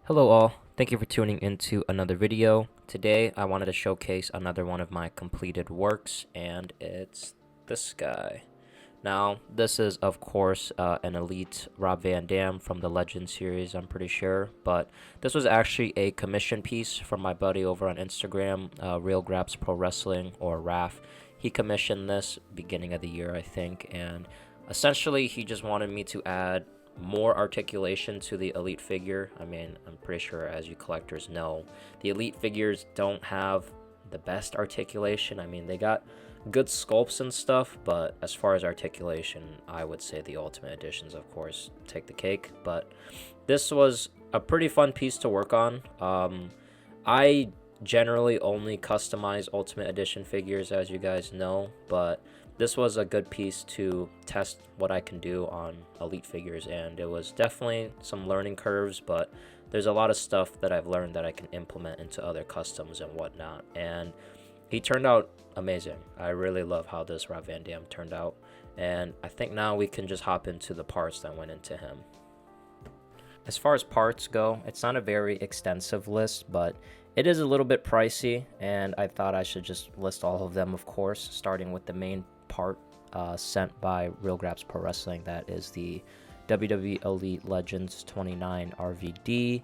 Hello all, thank you for tuning into another video. Today I wanted to showcase another one of my completed works, and it's this guy. Now, this is of course an elite Rob Van Dam from the Legend series, I'm pretty sure, but this was actually a commission piece from my buddy over on Instagram, Realgrapspro Wrestling, or RAF. He commissioned this beginning of the year, I think, and essentially he just wanted me to add more articulation to the elite figure. I mean, I'm pretty sure, as you collectors know, the elite figures don't have the best articulation. I mean, they got good sculpts and stuff, but as far as articulation, I would say the Ultimate Editions, of course, take the cake. But this was a pretty fun piece to work on. I generally only customize Ultimate Edition figures, as you guys know, but this was a good piece to test what I can do on elite figures, and it was definitely some learning curves, but there's a lot of stuff that I've learned that I can implement into other customs and whatnot, and he turned out amazing. I really love how this Rob Van Dam turned out, and I think now we can just hop into the parts that went into him. As far as parts go, it's not a very extensive list, but it is a little bit pricey, and I thought I should just list all of them, of course, starting with the main part sent by Realgrapspro Pro Wrestling. That is the WWE Elite Legends 29 RVD.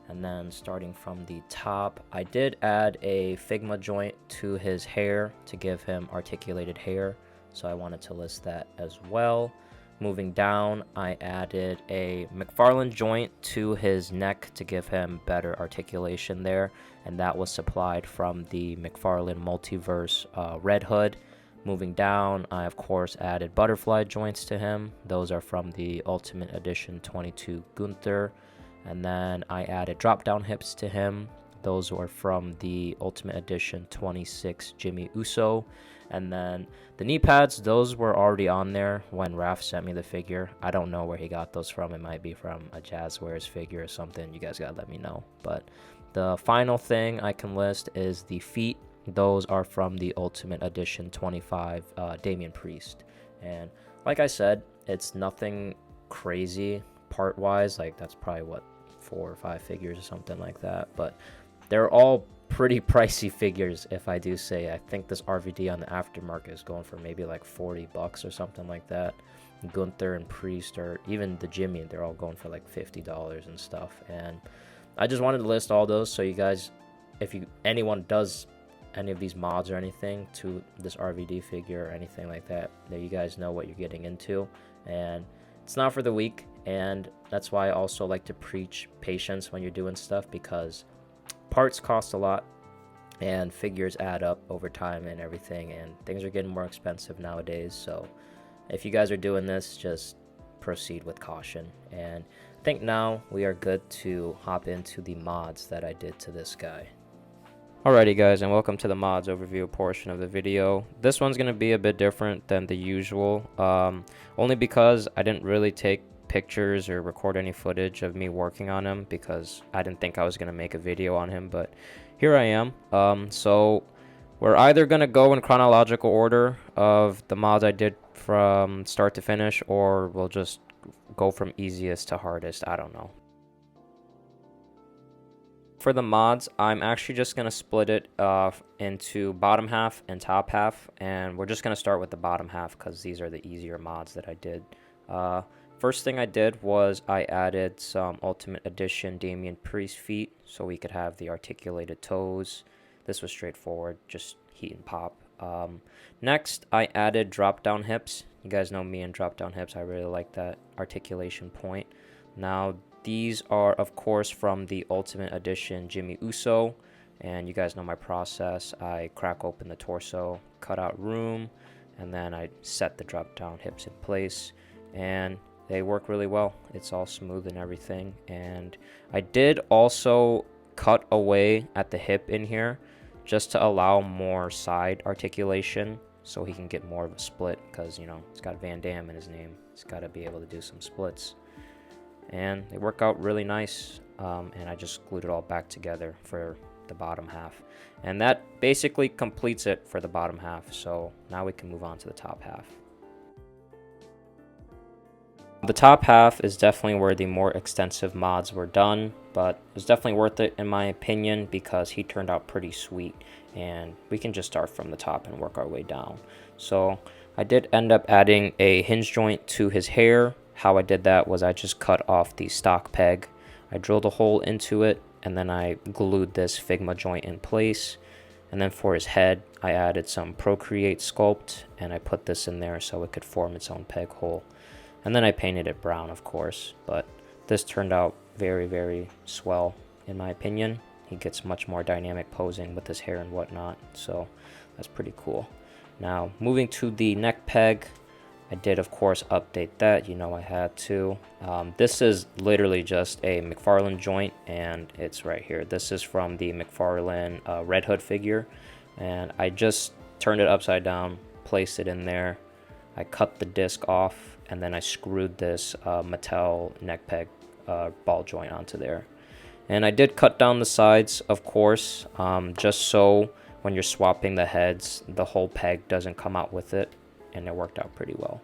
And then starting from the top, I did add a Figma joint to his hair to give him articulated hair, so I wanted to list that as well. Moving down, I added a McFarlane joint to his neck to give him better articulation there, and that was supplied from the McFarlane Multiverse Red Hood. Moving down, I of course added butterfly joints to him. Those are from the Ultimate Edition 22 Gunther. And then I added drop down hips to him. Those were from the Ultimate Edition 26 Jimmy Uso. And then the knee pads, those were already on there when Raph sent me the figure. I don't know where he got those from. It might be from a Jazzwares figure or something. You guys gotta let me know. But the final thing I can list is the feet. Those are from the Ultimate Edition 25 Damian Priest. And like I said, it's nothing crazy part-wise. Like, that's probably, what, 4 or 5 figures or something like that. But they're all pretty pricey figures, if I do say. I think this RVD on the aftermarket is going for maybe like $40 or something like that. Gunther and Priest, or even the Jimmy, they're all going for like $50 and stuff. And I just wanted to list all those so you guys, if anyone does any of these mods or anything to this RVD figure or anything like that, that you guys know what you're getting into. And it's not for the weak, and that's why I also like to preach patience when you're doing stuff, because parts cost a lot and figures add up over time and everything, and things are getting more expensive nowadays. So if you guys are doing this, just proceed with caution. And I think now we are good to hop into the mods that I did to this guy. Alrighty guys, and welcome to the mods overview portion of the video. This one's going to be a bit different than the usual, only because I didn't really take pictures or record any footage of me working on him, because I didn't think I was going to make a video on him, but here I am. So we're either going to go in chronological order of the mods I did from start to finish, or we'll just go from easiest to hardest. I don't know. For the mods, I'm actually just going to split it into bottom half and top half, and we're just going to start with the bottom half because these are the easier mods that I did. First thing I did was I added some Ultimate Edition Damian Priest feet so we could have the articulated toes. This was straightforward, just heat and pop. Next, I added drop down hips. You guys know me and drop down hips. I really like that articulation point. Now, these are, of course, from the Ultimate Edition Jimmy Uso, and you guys know my process. I crack open the torso, cut out room, and then I set the drop-down hips in place, and they work really well. It's all smooth and everything, and I did also cut away at the hip in here just to allow more side articulation so he can get more of a split, because, you know, it's got Van Dam in his name. It's got to be able to do some splits. And they work out really nice, and I just glued it all back together for the bottom half, and that basically completes it for the bottom half. So now we can move on to the top half. The top half is definitely where the more extensive mods were done, but it was definitely worth it in my opinion because he turned out pretty sweet, and we can just start from the top and work our way down. So I did end up adding a hinge joint to his hair. How I did that was I just cut off the stock peg, I drilled a hole into it, and then I glued this Figma joint in place. And then for his head, I added some Procreate sculpt, and I put this in there so it could form its own peg hole. And then I painted it brown, of course, but this turned out very, very swell, in my opinion. He gets much more dynamic posing with his hair and whatnot, so that's pretty cool. Now, moving to the neck peg, I did, of course, update that. You know I had to. This is literally just a McFarlane joint, and it's right here. This is from the McFarlane Red Hood figure, and I just turned it upside down, placed it in there. I cut the disc off, and then I screwed this Mattel neck peg ball joint onto there. And I did cut down the sides, of course, just so when you're swapping the heads, the whole peg doesn't come out with it, and it worked out pretty well.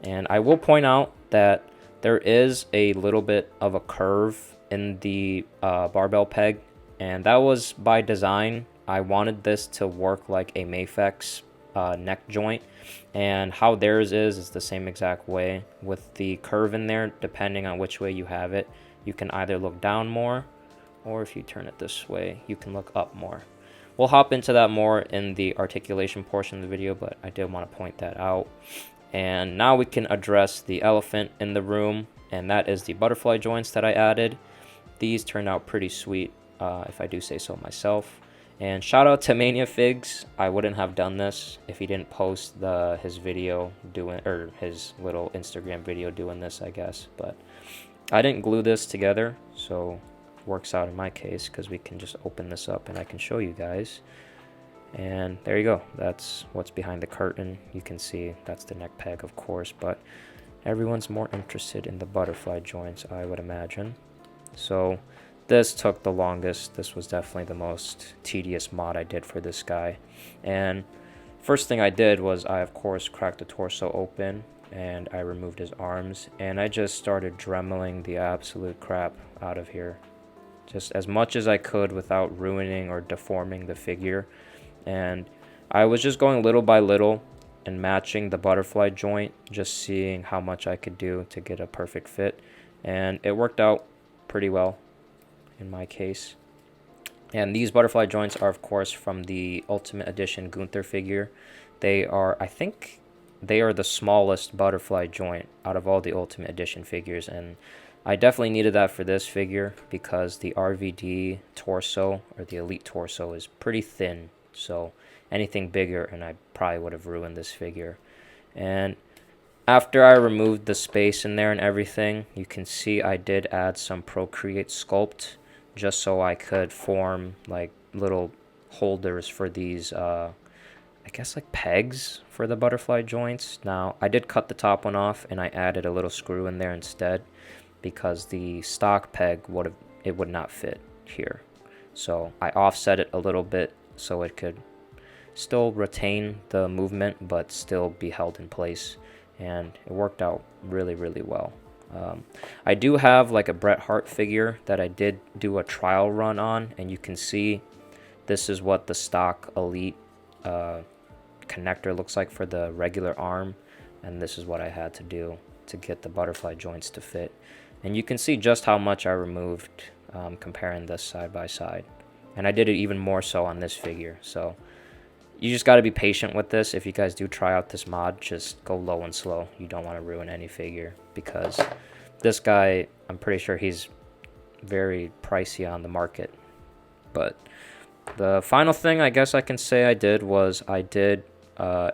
And I will point out that there is a little bit of a curve in the barbell peg, and that was by design. I wanted this to work like a Mafex neck joint, and how theirs is the same exact way with the curve in there. Depending on which way you have it, you can either look down more, or if you turn it this way, you can look up more. We'll hop into that more in the articulation portion of the video, but I did want to point that out. And now we can address the elephant in the room, and that is the butterfly joints that I added. These turned out pretty sweet, if I do say so myself. And shout out to Maniafigs. I wouldn't have done this if he didn't post his video doing, or his little Instagram video doing this, I guess. But I didn't glue this together, so it works out in my case because we can just open this up and I can show you guys. And there you go. That's what's behind the curtain. You can see that's the neck peg, of course, but everyone's more interested in the butterfly joints, I would imagine. So this took the longest. This was definitely the most tedious mod I did for this guy. And first thing I did was I, of course, cracked the torso open and I removed his arms, and I just started dremeling the absolute crap out of here, just as much as I could without ruining or deforming the figure. And I was just going little by little and matching the butterfly joint, just seeing how much I could do to get a perfect fit, and it worked out pretty well in my case. And these butterfly joints are, of course, from the Ultimate Edition Gunther figure. They are, I think, they are the smallest butterfly joint out of all the Ultimate Edition figures, and I definitely needed that for this figure because the RVD torso, or the Elite torso, is pretty thin, so anything bigger and I probably would have ruined this figure. And after I removed the space in there and everything, you can see I did add some Procreate sculpt just so I could form like little holders for these I guess like pegs for the butterfly joints. Now I did cut the top one off and I added a little screw in there instead because the stock peg would not fit here. So I offset it a little bit so it could still retain the movement but still be held in place, and it worked out really, really well. I do have like a Bret Hart figure that I did do a trial run on, and you can see this is what the stock Elite connector looks like for the regular arm, and this is what I had to do to get the butterfly joints to fit. And you can see just how much I removed comparing this side by side, and I did it even more so on this figure. So you just got to be patient with this. If you guys do try out this mod, just go low and slow. You don't want to ruin any figure because this guy, I'm pretty sure he's very pricey on the market. But the final thing I guess I can say I did was I did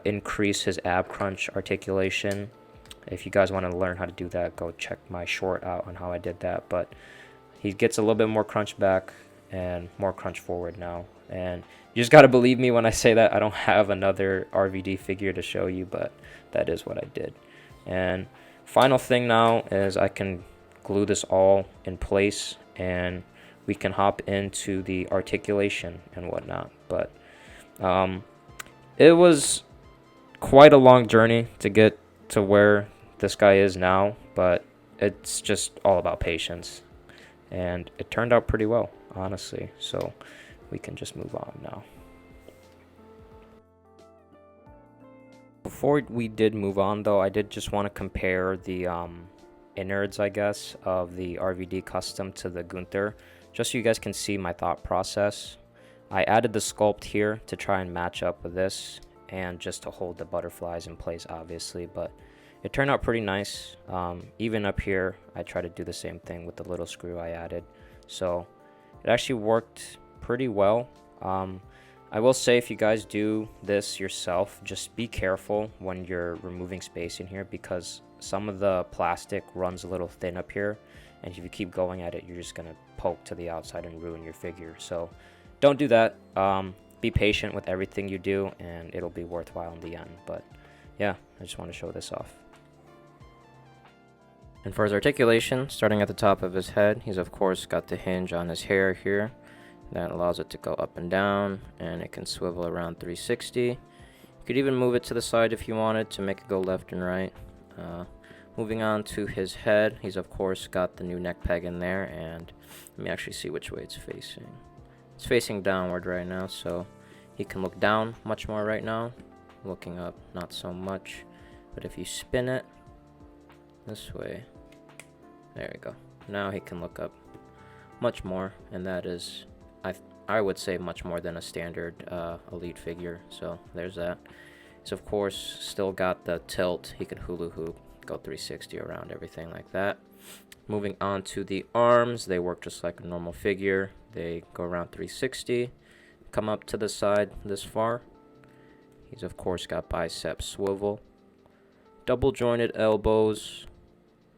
increase his ab crunch articulation. If you guys want to learn how to do that, go check my short out on how I did that. But he gets a little bit more crunch back and more crunch forward now. And you just got to believe me when I say that. I don't have another RVD figure to show you, but that is what I did. And final thing now is I can glue this all in place and we can hop into the articulation and whatnot. But it was quite a long journey to get to where this guy is now, but it's just all about patience. And it turned out pretty well, honestly. So we can just move on now. Before we did move on, though, I did just want to compare the innards, I guess, of the RVD custom to the Gunther, just so you guys can see my thought process. I added the sculpt here to try and match up with this, and just to hold the butterflies in place, obviously, but it turned out pretty nice. Even up here, I tried to do the same thing with the little screw I added, so it actually worked pretty well. I will say, if you guys do this yourself, just be careful when you're removing space in here, because some of the plastic runs a little thin up here, and if you keep going at it, you're just going to poke to the outside and ruin your figure. So don't do that. Be patient with everything you do, and it'll be worthwhile in the end. But yeah, I just want to show this off. And for his articulation, starting at the top of his head, he's of course got the hinge on his hair here. That allows it to go up and down, and it can swivel around 360. You could even move it to the side if you wanted to make it go left and right. Moving on to his head, he's of course got the new neck peg in there, and let me actually see which way it's facing. It's facing downward right now, so he can look down much more right now. Looking up, not so much. But if you spin it this way, there we go. Now he can look up much more, and that is, I would say, much more than a standard elite figure. So there's that. He's of course still got the tilt. He can hula hoop, go 360 around everything like that. Moving on to the arms, they work just like a normal figure. They go around 360, come up to the side this far. He's of course got bicep swivel, double jointed elbows,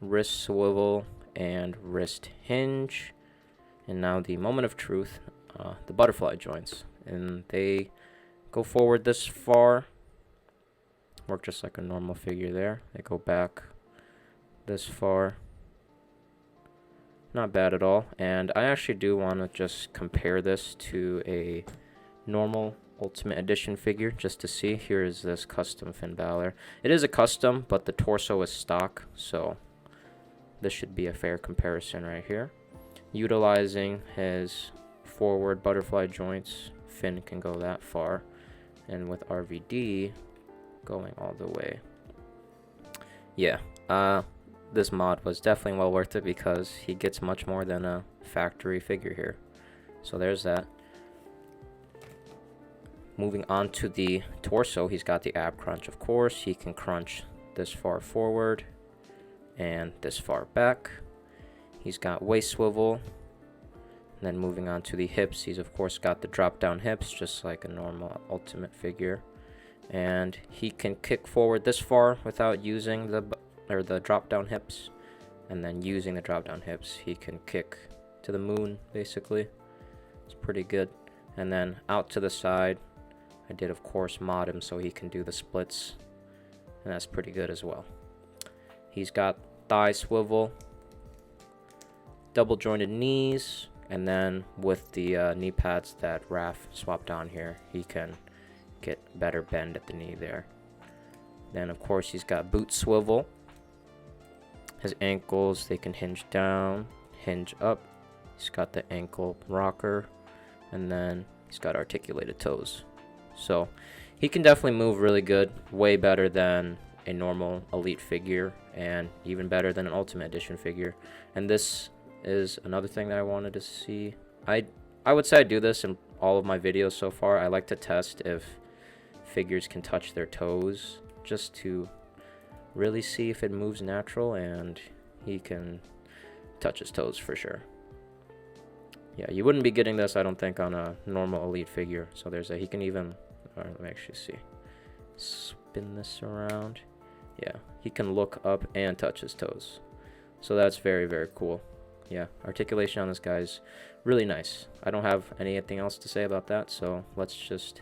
wrist swivel, and wrist hinge. And now the moment of truth, the butterfly joints, and they go forward this far, work just like a normal figure there. They go back this far, not bad at all. And I actually do want to just compare this to a normal Ultimate Edition figure just to see. Here is this custom Finn Balor. It is a custom, but the torso is stock, so this should be a fair comparison right here. Utilizing his forward butterfly joints, Finn can go that far, and with RVD going all the way. Yeah, this mod was definitely well worth it, because he gets much more than a factory figure here. So there's that. Moving on to the torso, he's got the ab crunch, of course. He can crunch this far forward and this far back. He's got waist swivel. And then moving on to the hips, he's of course got the drop down hips, just like a normal Ultimate figure. And he can kick forward this far without using the drop down hips. And then using the drop down hips, he can kick to the moon, basically. It's pretty good. And then out to the side, I did of course mod him so he can do the splits, and that's pretty good as well. He's got thigh swivel, double jointed knees, and then with the knee pads that Raph swapped on here, he can get better bend at the knee there. Then of course he's got boot swivel. His ankles, they can hinge down, hinge up. He's got the ankle rocker, and then he's got articulated toes. So he can definitely move really good, way better than a normal elite figure, and even better than an Ultimate Edition figure. And this is another thing that I wanted to see. I would say I do this in all of my videos so far. I like to test if figures can touch their toes, just to really see if it moves natural, and he can touch his toes for sure. Yeah, you wouldn't be getting this, I don't think, on a normal elite figure. So there's he can even, let me actually see, spin this around. Yeah, he can look up and touch his toes. So that's very, very cool. Yeah, articulation on this guy is really nice. I don't have anything else to say about that, so let's just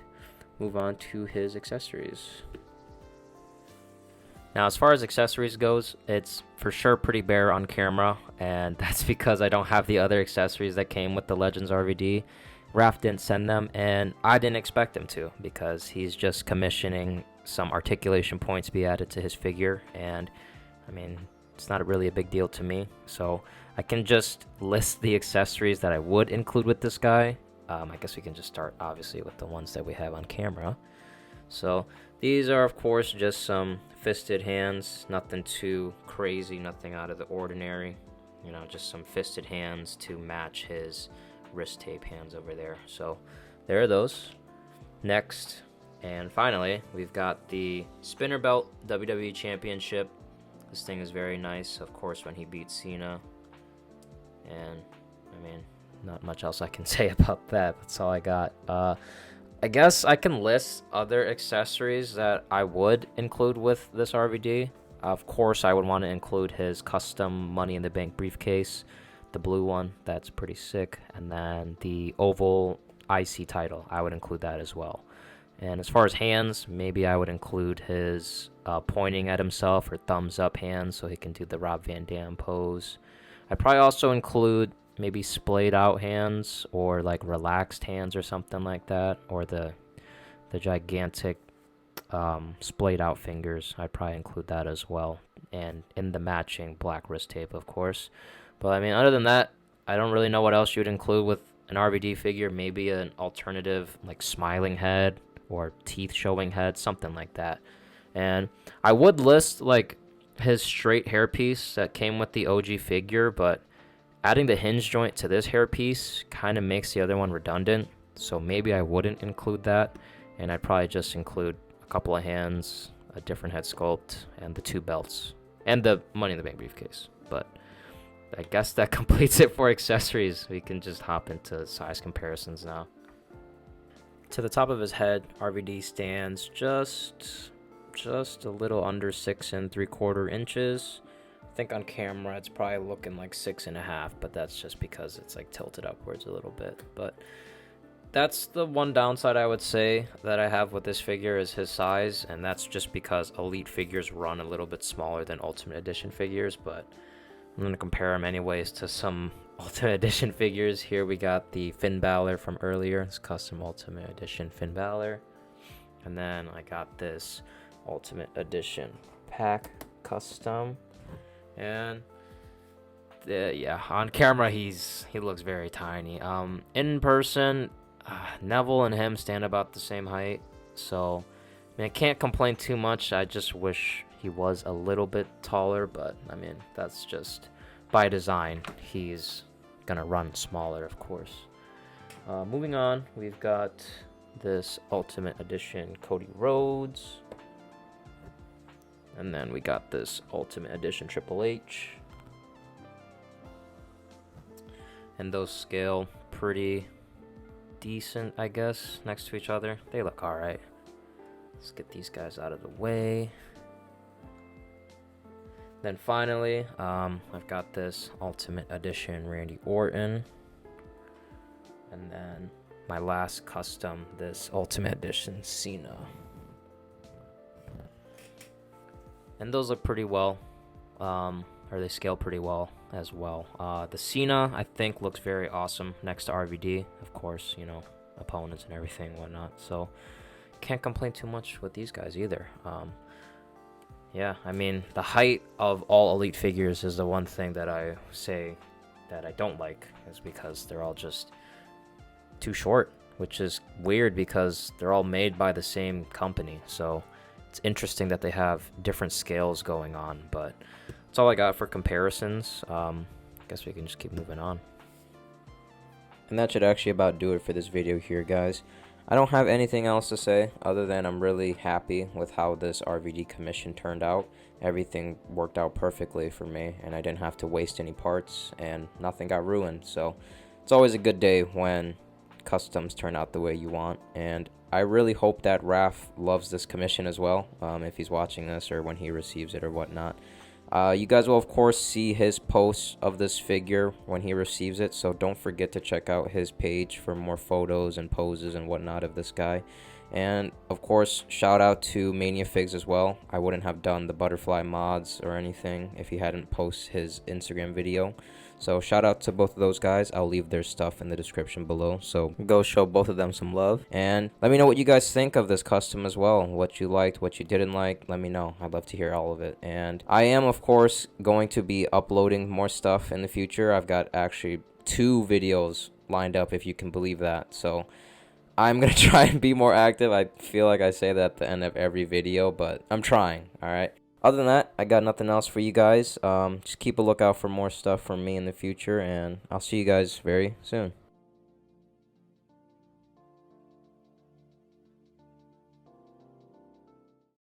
move on to his accessories. Now, as far as accessories goes, it's for sure pretty bare on camera, and that's because I don't have the other accessories that came with the Legends RVD. Raph didn't send them, and I didn't expect him to, because he's just commissioning some articulation points to be added to his figure, and I mean, it's not really a big deal to me. So I can just list the accessories that I would include with this guy. I guess we can just start obviously with the ones that we have on camera. So these are of course just some fisted hands, nothing too crazy, nothing out of the ordinary. You know, just some fisted hands to match his wrist tape hands over there. So there are those. Next, and finally, we've got the Spinner Belt WWE Championship. This thing is very nice, of course, when he beat Cena. And, I mean, not much else I can say about that. That's all I got. I guess I can list other accessories that I would include with this RVD. Of course, I would want to include his custom Money in the Bank briefcase, the blue one. That's pretty sick. And then the oval IC title, I would include that as well. And as far as hands, maybe I would include his pointing at himself or thumbs up hands so he can do the Rob Van Dam pose. I'd probably also include maybe splayed out hands or like relaxed hands or something like that, or the gigantic splayed out fingers. I'd probably include that as well, and in the matching black wrist tape, of course. But I mean, other than that, I don't really know what else you'd include with an RVD figure. Maybe an alternative like smiling head or teeth showing head, something like that. And I would list like his straight hairpiece that came with the OG figure, but adding the hinge joint to this hairpiece kind of makes the other one redundant, so maybe I wouldn't include that, and I'd probably just include a couple of hands, a different head sculpt, and the 2 belts, and the Money in the Bank briefcase. But I guess that completes it for accessories. We can just hop into size comparisons now. To the top of his head, RVD stands just a little under 6 3/4 inches. I think on camera it's probably looking like 6.5, but that's just because it's like tilted upwards a little bit. But that's the one downside I would say that I have with this figure is his size, and that's just because Elite figures run a little bit smaller than Ultimate Edition figures. But I'm going to compare them anyways to some Ultimate Edition figures. Here we got the Finn Balor from earlier. It's custom Ultimate Edition Finn Balor. And then I got this Ultimate Edition Pack custom. And yeah, on camera he looks very tiny. In person, Neville and him stand about the same height. So I mean, I can't complain too much. I just wish he was a little bit taller, but I mean, that's just by design. He's gonna run smaller, of course. Moving on, we've got this Ultimate Edition Cody Rhodes. And then we got this Ultimate Edition Triple H. And those scale pretty decent, I guess, next to each other. They look alright. Let's get these guys out of the way. Then finally, I've got this Ultimate Edition Randy Orton. And then my last custom, this Ultimate Edition Cena. And those look pretty well, or they scale pretty well as well. The Cena, I think, looks very awesome next to RVD. Of course, you know, opponents and everything and whatnot. So, can't complain too much with these guys either. Yeah, I mean, the height of all Elite figures is the one thing that I say that I don't like, is because they're all just too short, which is weird because they're all made by the same company. So it's interesting that they have different scales going on, but that's all I got for comparisons. I guess we can just keep moving on. And that should actually about do it for this video here, guys. I don't have anything else to say other than I'm really happy with how this RVD commission turned out. Everything worked out perfectly for me, and I didn't have to waste any parts, and nothing got ruined. So it's always a good day when customs turn out the way you want, and I really hope that Raph loves this commission as well, if he's watching this or when he receives it or whatnot. You guys will of course see his posts of this figure when he receives it, so don't forget to check out his page for more photos and poses and whatnot of this guy. And of course, shout out to Maniafigs as well. I wouldn't have done the butterfly mods or anything if he hadn't posted his Instagram video. So shout out to both of those guys. I'll leave their stuff in the description below, so go show both of them some love, and let me know what you guys think of this custom as well. What you liked, what you didn't like, let me know. I'd love to hear all of it. And I am, of course, going to be uploading more stuff in the future. I've got actually 2 videos lined up, if you can believe that. So I'm gonna try and be more active. I feel like I say that at the end of every video, but I'm trying. All right. Other than that, I got nothing else for you guys. Just keep a lookout for more stuff from me in the future, and I'll see you guys very soon.